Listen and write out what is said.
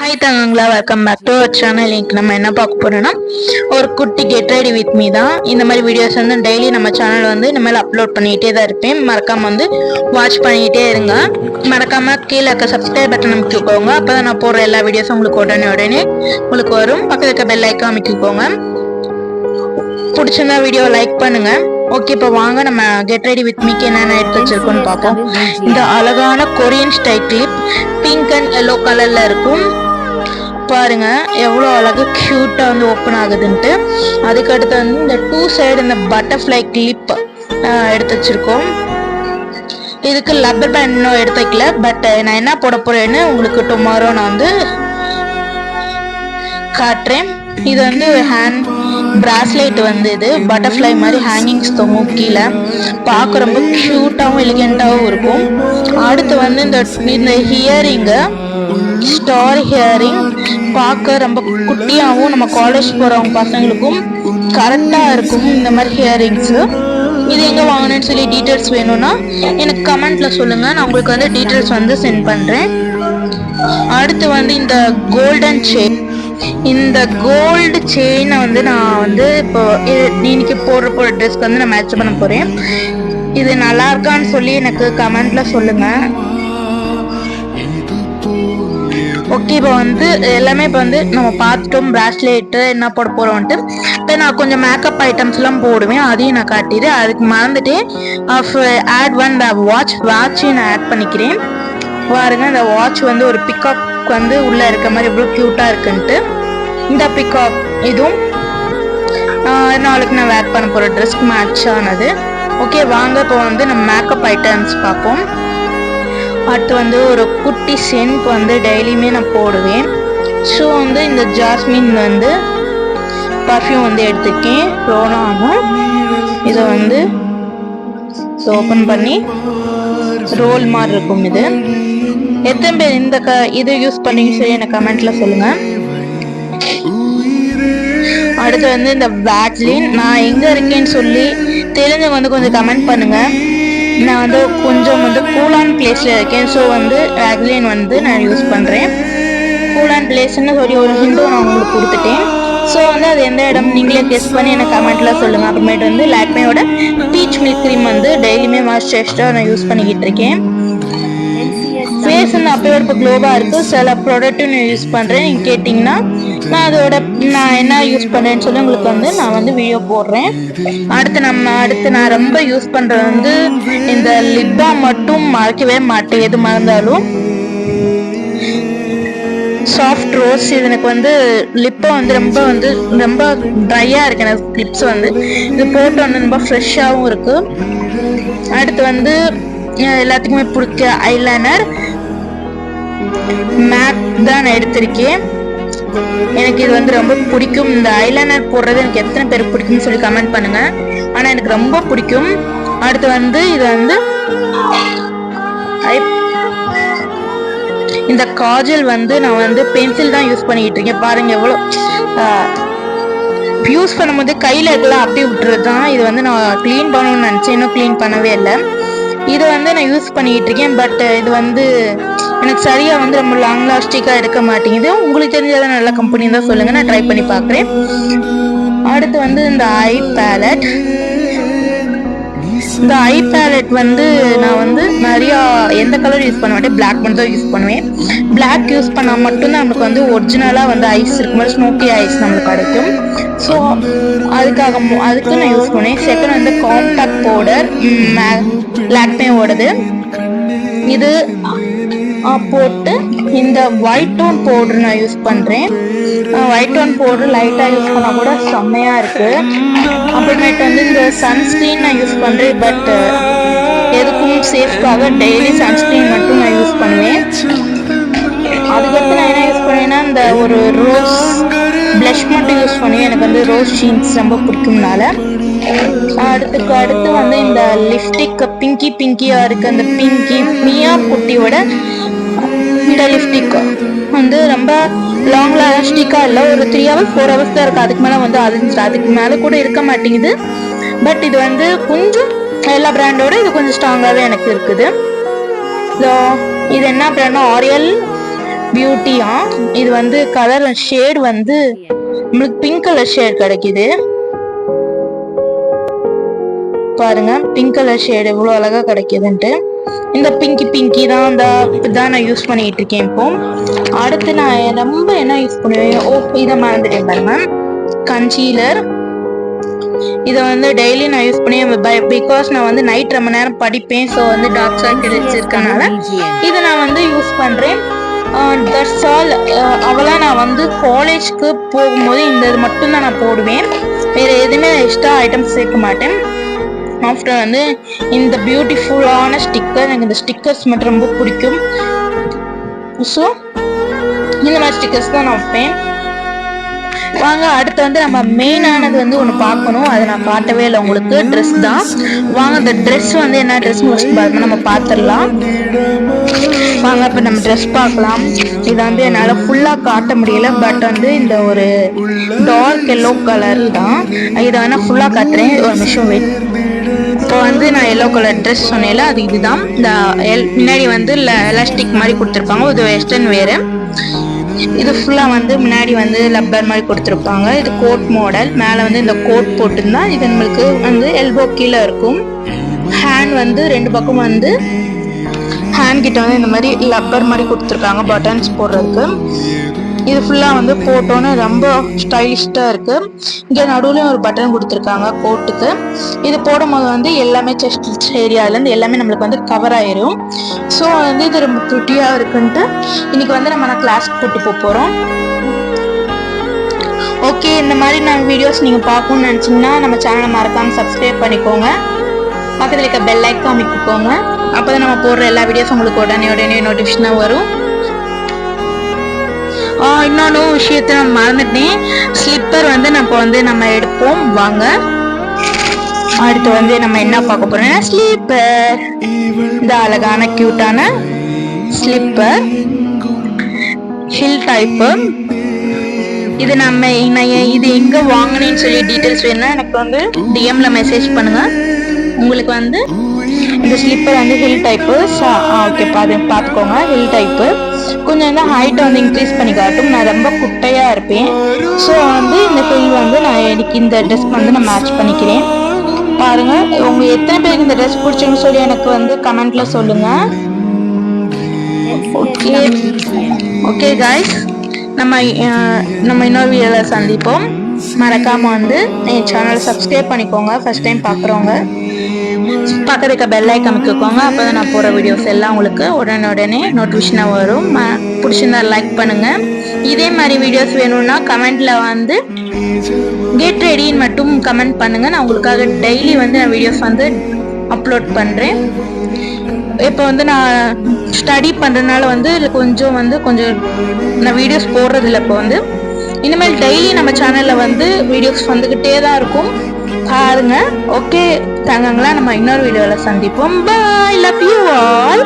Hi தங்கங்களா, welcome back to our channel. இன்னைக்கு நம்ம என்ன பார்க்க போறோம்னா ஒரு குட்டி கெட் ரெடி வித் மீ தான். இந்த மாதிரி வீடியோஸ் வந்து டெய்லி நம்ம சேனல் வந்து இந்த மாதிரி அப்லோட் பண்ணிகிட்டே தான் இருப்பேன். மறக்காம வந்து வாட்ச் பண்ணிக்கிட்டே இருங்க. மறக்காம கீழே இருக்க சப்ஸ்கிரைப் பட்டன் அமைக்கிக்கோங்க. அப்போ தான் நான் போடுற எல்லா வீடியோஸும் உங்களுக்கு உடனே உங்களுக்கு வரும். பக்கத்தில் இருக்க பெல் ஐக்கான் அமைக்கிக்கோங்க. பிடிச்சிருந்தா வீடியோ லைக் பண்ணுங்க. ஓகே, இப்போ வாங்க நம்ம கெட் ரெடி வித் மீக்கு என்னென்ன எடுத்து வச்சிருக்கோன்னு பார்ப்போம். இந்த அழகான Korean style clip pink and yellow கலர்ல இருக்கும். பாருங்க எவ்வளோ அழகு கியூட்டா வந்து ஓப்பன் ஆகுதுன்ட்டு. அதுக்கடுத்து வந்து இந்த 2 சைடு இந்த பட்டர்ஃப்ளை கிளிப் எடுத்து வச்சிருக்கோம். இதுக்கு லப்பர் பேண்ட் இன்னும் எடுத்து வைக்கல, பட் நான் என்ன போட போறேன்னு உங்களுக்கு டுமாரோ நான் வந்து காட்டுறேன். இது வந்து ஹேண்ட் பிராஸ்லெட் வந்து இது பட்டர்ஃப்ளை மாதிரி ஹேங்கிங்ஸ் தொங்கும் கீழே. பார்க்க ரொம்ப க்யூட்டாகவும் எலிகெண்டாகவும் இருக்கும். அடுத்து வந்து இந்த ஹியரிங்கு ஸ்டார் ஹியரிங் பார்க்க ரொம்ப குட்டியாகவும் நம்ம காலேஜ் போகிறவங்க பசங்களுக்கும் கரெக்டாக இருக்கும். இந்த மாதிரி ஹியரிங்ஸு இது எங்கே வாங்கினேன்னு சொல்லி டீட்டெயில்ஸ் வேணும்னா எனக்கு கமெண்ட்டில் சொல்லுங்கள். நான் உங்களுக்கு வந்து டீட்டெயில்ஸ் வந்து சென்ட் பண்ணுறேன். அடுத்து வந்து இந்த கோல்டன் செயின், இந்த கோல்டு செயினை வந்து நான் வந்து இப்போ இன்னைக்கு போடுற ட்ரெஸ்க்கு வந்து நான் மேட்ச் பண்ண போகிறேன். இது நல்லா இருக்கான்னு சொல்லி எனக்கு கமெண்ட்டில் சொல்லுங்கள். ஓகே, இப்போ வந்து எல்லாமே இப்போ வந்து நம்ம பார்த்துட்டோம். பிராஸ்லெட்டு என்ன போட போகிறோன்ட்டு இப்போ நான் கொஞ்சம் மேக்கப் ஐட்டம்ஸ்லாம் போடுவேன், அதையும் நான் காட்டிடுறேன். அதுக்கு மறந்துட்டு ஆட் ஒன் த வாட்சையும் நான் ஆட் பண்ணிக்கிறேன். பாருங்க, இந்த வாட்ச் வந்து ஒரு பிக்காக் வந்து உள்ளே இருக்க மாதிரி எவ்வளோ க்யூட்டாக இருக்குன்ட்டு. இந்த பிக்காக் இதுவும் நாளைக்கு நான் வேர் பண்ண போகிற ட்ரெஸ்க்கு மேட்ச் ஆனது. ஓகே வாங்க, இப்போ வந்து நம்ம மேக்கப் ஐட்டம்ஸ் பார்ப்போம். அடுத்து வந்து ஒரு குட்டி சென்ட் வந்து டெய்லியுமே நான் போடுவேன். ஸோ வந்து இந்த ஜாஸ்மின் வந்து பர்ஃப்யூம் வந்து எடுத்துருக்கேன். ரோனாகும். இதை வந்து ஓப்பன் பண்ணி ரோல் மாதிரி இருக்கும். இது எத்தனை பேர் இந்த இது யூஸ் பண்ணீங்கன்னு சொல்லி எனக்கு கமெண்ட்ல சொல்லுங்க. அடுத்து வந்து இந்த வேக்லின் நான் எங்கே இருக்கேன்னு சொல்லி தெரிஞ்சவங்க வந்து கொஞ்சம் கமெண்ட் பண்ணுங்க. நான் வந்து கொஞ்சம் வந்து கூலான் பிளேஸில் இருக்கேன். ஸோ வந்து வேக்லின் வந்து நான் யூஸ் பண்ணுறேன். கூலான் பிளேஸ்ன்னு சொல்லி ஒரு ஹிண்டும் நான் உங்களுக்கு கொடுத்துட்டேன். ஸோ வந்து அது எந்த இடம் நீங்களே கெஸ் பண்ணி எனக்கு கமெண்ட்டில் சொல்லுங்கள். அப்புறமேட்டு வந்து லாக்மேயோட பீச் மில்க் க்ரீம் வந்து டெய்லியுமே மாய்ஸ்சரைசராக நான் யூஸ் பண்ணிக்கிட்டு இருக்கேன். ஃபேஸ் வந்து அப்போ இப்போ க்ளோவாக இருக்குது. சில ப்ராடக்ட்டும் நான் யூஸ் பண்ணுறேன். நீங்கள் கேட்டிங்கன்னா நான் என்ன யூஸ் பண்ணுறேன்னு சொல்லி உங்களுக்கு வந்து நான் வந்து வீடியோ போடுறேன். அடுத்து நான் ரொம்ப யூஸ் பண்ணுறது வந்து இந்த லிப் பாம் மட்டும் மறக்கவே மாட்டேன். எது மறந்தாலும் சாஃப்ட் ரோஸ். இது எனக்கு வந்து லிப்பை வந்து ரொம்ப ட்ரையாக இருக்கு எனக்கு லிப்ஸ் வந்து. இது போட்டு வந்து ரொம்ப ஃப்ரெஷ்ஷாகவும் இருக்குது. அடுத்து வந்து எல்லாத்துக்குமே பிடிச்ச ஐலைனர் மேக் தான் நான் எடுத்திருக்கேன். எனக்கு இது வந்து ரொம்ப பிடிக்கும். இந்த ஐலைனர் போடுறது எனக்கு எத்தனை பேருக்கு பிடிக்கும்னு சொல்லி கமெண்ட் பண்ணுங்க. ஆனால் எனக்கு ரொம்ப பிடிக்கும். அடுத்து வந்து இது வந்து இந்த காஜல் வந்து நான் வந்து பென்சில் தான் யூஸ் பண்ணிக்கிட்டு இருக்கேன். பாருங்க எவ்வளோ யூஸ் பண்ணும்போது கையில் இருக்கலாம் அப்படியே விட்டுறது தான். இது வந்து நான் க்ளீன் பண்ணணும்னு நினச்சேன், இன்னும் க்ளீன் பண்ணவே இல்லை. இது வந்து நான் யூஸ் பண்ணிக்கிட்டு இருக்கேன். பட் இது வந்து எனக்கு சரியாக வந்து ரொம்ப லாங் லாஸ்டிக்காக எடுக்க மாட்டேங்குது. உங்களுக்கு தெரிஞ்சதை நல்ல கம்பெனி தான் சொல்லுங்கள், நான் ட்ரை பண்ணி பார்க்குறேன். அடுத்து வந்து இந்த ஐ பேலட். இந்த ஐ பேலட் வந்து நான் வந்து நிறையா எந்த கலர் யூஸ் பண்ண மாட்டேன், பிளாக் மட்டும் தான் யூஸ் பண்ணுவேன். பிளாக் யூஸ் பண்ணால் மட்டும்தான் நமக்கு வந்து ஒரிஜினலாக வந்து ஐஸ் இருக்கும் மாதிரி ஸ்மோக்கி ஐஸ் நம்மளுக்கு கிடைக்கும். ஸோ அதுக்கு நான் யூஸ் பண்ணுவேன். செகண்ட் வந்து காம்பேக்ட் பவுடர் லாக்மேவோடது. இது போட்டு இந்த ஒயிட் டோன் பவுடர் நான் யூஸ் பண்ணுறேன். ஒயிட் டோன் பவுடர் லைட்டாக யூஸ் பண்ணால் கூட செம்மையாக இருக்குது. அப்புறமேட்டு வந்து இந்த சன்ஸ்க்ரீன் நான் யூஸ் பண்ணுறேன். பட் எதுக்கும் சேஃப்காக டெய்லி சன்ஸ்க்ரீன் மட்டும் நான் யூஸ் பண்ணுவேன். அதுக்கடுத்து நான் என்ன யூஸ் பண்ணுவேன்னா இந்த ஒரு ரோஸ் ப்ளஷ் மட்டும் யூஸ் பண்ணுவேன். எனக்கு வந்து ரோஸ் ஷீன்ஸ் ரொம்ப பிடிக்கும்னால. அடுத்து வந்து இந்த லிப்ஸ்டிக் பிங்கியாக இருக்குது. அந்த பிங்கி மியா குட்டியோட இந்த லிப்ஸ்டிக் வந்து ரொம்ப லாங் லாஸ்டிக்காக இல்லை, ஒரு 3 hours 4 hours தான் இருக்குது. அதுக்கு மேலே வந்து அதுக்கு மேலே கூட இருக்க மாட்டேங்குது. பட் இது வந்து கொஞ்சம் எல்லா பிராண்டோட இது கொஞ்சம் ஸ்ட்ராங்காகவே எனக்கு இருக்குது. ஸோ இது என்ன பிராண்ட்னா ஆரியல் பியூட்டியா. இது வந்து கலர் ஷேட் வந்து உங்களுக்கு பிங்க் கலர் ஷேட் கிடைக்குது பாருங்க. பிங்க் கலர் ஷேட் எவ்வளவு அழகா கிடைக்குதுன்ட்டு. இந்த பிங்கி தான் நான் யூஸ் பண்ணிட்டு இருக்கேன் இப்போ. அடுத்து நான் ரொம்ப என்ன யூஸ் பண்ணுவேன், இதை மறந்துட்டேன் பாருங்க, கன்சீலர். இதை வந்து டெய்லி நான் யூஸ் பண்ணி பிகாஸ் நான் வந்து நைட் ரொம்ப நேரம் படிப்பேன். ஸோ வந்து டார்க் சர்க்கிள்ஸ் இருக்கனால இதை நான் வந்து யூஸ் பண்றேன். That's all. அவெல்லாம் நான் வந்து காலேஜ்க்கு போகும்போது இந்த இது மட்டும்தான் நான் போடுவேன். வேற எதுவுமே எக்ஸ்ட்ரா ஐட்டம்ஸ் சேர்க்க மாட்டேன். ஆஃப்டர் வந்து இந்த பியூட்டிஃபுல்லான ஸ்டிக்கர், எனக்கு இந்த ஸ்டிக்கர்ஸ் மட்டும் ரொம்ப பிடிக்கும். ஸோ இந்த மாதிரி ஸ்டிக்கர்ஸ் தான் நான் வைப்பேன். வாங்க அடுத்து வந்து நம்ம மெயினானது வந்து ஒன்று பார்க்கணும். அதை நான் காட்டவே இல்லை உங்களுக்கு. ட்ரெஸ் தான். வாங்க இந்த ட்ரெஸ் வந்து என்ன ட்ரெஸ் நம்ம பார்த்துடலாம். வாங்க இப்போ நம்ம ட்ரெஸ் பார்க்கலாம். இதை வந்து என்னால் ஃபுல்லாக காட்ட முடியல, பட் வந்து இந்த ஒரு டார்க் எல்லோ கலர் தான். இதை வேணால் ஃபுல்லாக காட்டுறேன், ஒரு நிமிஷம் வெயிட். இப்போ வந்து நான் எல்லோ கலர் ட்ரெஸ் சொன்னேன்ல, அது இதுதான். இந்த முன்னாடி வந்து எலாஸ்டிக் மாதிரி கொடுத்துருப்பாங்க, இது வெஸ்டர்ன் வேறு. இது ஃபுல்லாக வந்து முன்னாடி வந்து லப்பர் மாதிரி கொடுத்துருப்பாங்க. இது கோட் மாடல். மேலே வந்து இந்த கோட் போட்டுருந்தா இது நம்மளுக்கு வந்து எல்போ கீழே இருக்கும். ஹேண்ட் வந்து ரெண்டு பக்கம் வந்து ஹேண்ட் கிட்ட வந்து இந்த மாதிரி லப்பர் மாதிரி கொடுத்துருக்காங்க பட்டன்ஸ் போடுறதுக்கு. இது ஃபுல்லாக வந்து போட்டோன்னு ரொம்ப ஸ்டைலிஷ்டாக இருக்குது. இங்கே நடுவுலையும் ஒரு பட்டன் கொடுத்துருக்காங்க கோட்டுக்கு. இது போடும் போது வந்து எல்லாமே செஸ்ட் ஏரியாவிலேருந்து எல்லாமே நம்மளுக்கு வந்து கவர் ஆயிரும். ஸோ வந்து இது ரொம்ப ப்ரிட்டியாக இருக்குன்ட்டு இன்னைக்கு வந்து நம்ம கிளாஸ்க்கு போட்டு போகிறோம். ஓகே, இந்த மாதிரி நான் வீடியோஸ் நீங்கள் பார்க்கணும்னு நினச்சிங்கன்னா நம்ம சேனலை மறக்காமல் சப்ஸ்கிரைப் பண்ணிக்கோங்க. பக்கத்தில் இருக்க பெல் ஐக்கான் அமைக்கிக்கோங்க. அப்போ தான் நம்ம போடுற எல்லா வீடியோஸ் உங்களுக்கு உடனே நோட்டிஃபிகேஷனாக வரும். இன்னொன்று விஷயத்த நான் மறந்துட்டேன். ஸ்லிப்பர் வந்து நம்ம எடுப்போம். வாங்க அடுத்து வந்து நம்ம என்ன பார்க்க போறோம்னா ஸ்லீப்பர். இந்த அழகான கியூட்டான ஸ்லிப்பர் ஹில் டைப்பு. இது இது எங்க வாங்கினேன்னு சொல்லி டீட்டெயில்ஸ் வேணும்னா எனக்கு வந்து டிஎம்ல மெசேஜ் பண்ணுங்க. உங்களுக்கு வந்து இந்த ஸ்லிப்பர் வந்து ஹில் டைப்பு. ஓகே, பார்த்துக்கோங்க. ஹில் டைப்பு கொஞ்சம் வந்து ஹைட்டை வந்து இன்க்ரீஸ் பண்ணி காட்டும். நான் ரொம்ப குட்டையாக இருப்பேன். ஸோ வந்து இந்த ஹில் வந்து நான் எனக்கு இந்த ட்ரெஸ் வந்து நான் மேட்ச் பண்ணிக்கிறேன். பாருங்கள், உங்கள் எத்தனை பேருக்கு இந்த ட்ரெஸ் பிடிச்சுன்னு சொல்லி எனக்கு வந்து கமெண்ட்டில் சொல்லுங்கள். ஓகே காய்ஸ், நம்ம இன்னொரு வீடியோவில் சந்திப்போம். மறக்காமல் வந்து என் சேனலை சப்ஸ்கிரைப் பண்ணிக்கோங்க. ஃபர்ஸ்ட் டைம் பார்க்குறவங்க பக்கத்துல இருக்க பெல் ஐக்கான் அமைக்கிக்கோங்க. அப்போ தான் நான் போகிற வீடியோஸ் எல்லாம் உங்களுக்கு உடனே நோட்டிஃபிகேஷனாக வரும். பிடிச்சிருந்தா லைக் பண்ணுங்கள். இதே மாதிரி வீடியோஸ் வேணும்னா கமெண்ட்டில் வந்து கெட் ரெடின்னு மட்டும் கமெண்ட் பண்ணுங்கள். நான் உங்களுக்காக டெய்லி வந்து நான் வீடியோஸ் வந்து அப்லோட் பண்ணுறேன். இப்போ வந்து நான் ஸ்டடி பண்ணுறதுனால வந்து கொஞ்சம் நான் வீடியோஸ் போடுறதில்ல. இப்போ வந்து இனிமேல் டெய்லி நம்ம சேனலில் வந்து வீடியோஸ் வந்துக்கிட்டே தான் இருக்கும், பாருங்க. ஓகே தங்கங்களா, நம்ம இன்னொரு வீடியோவில் சந்திப்போம். Bye, love you all.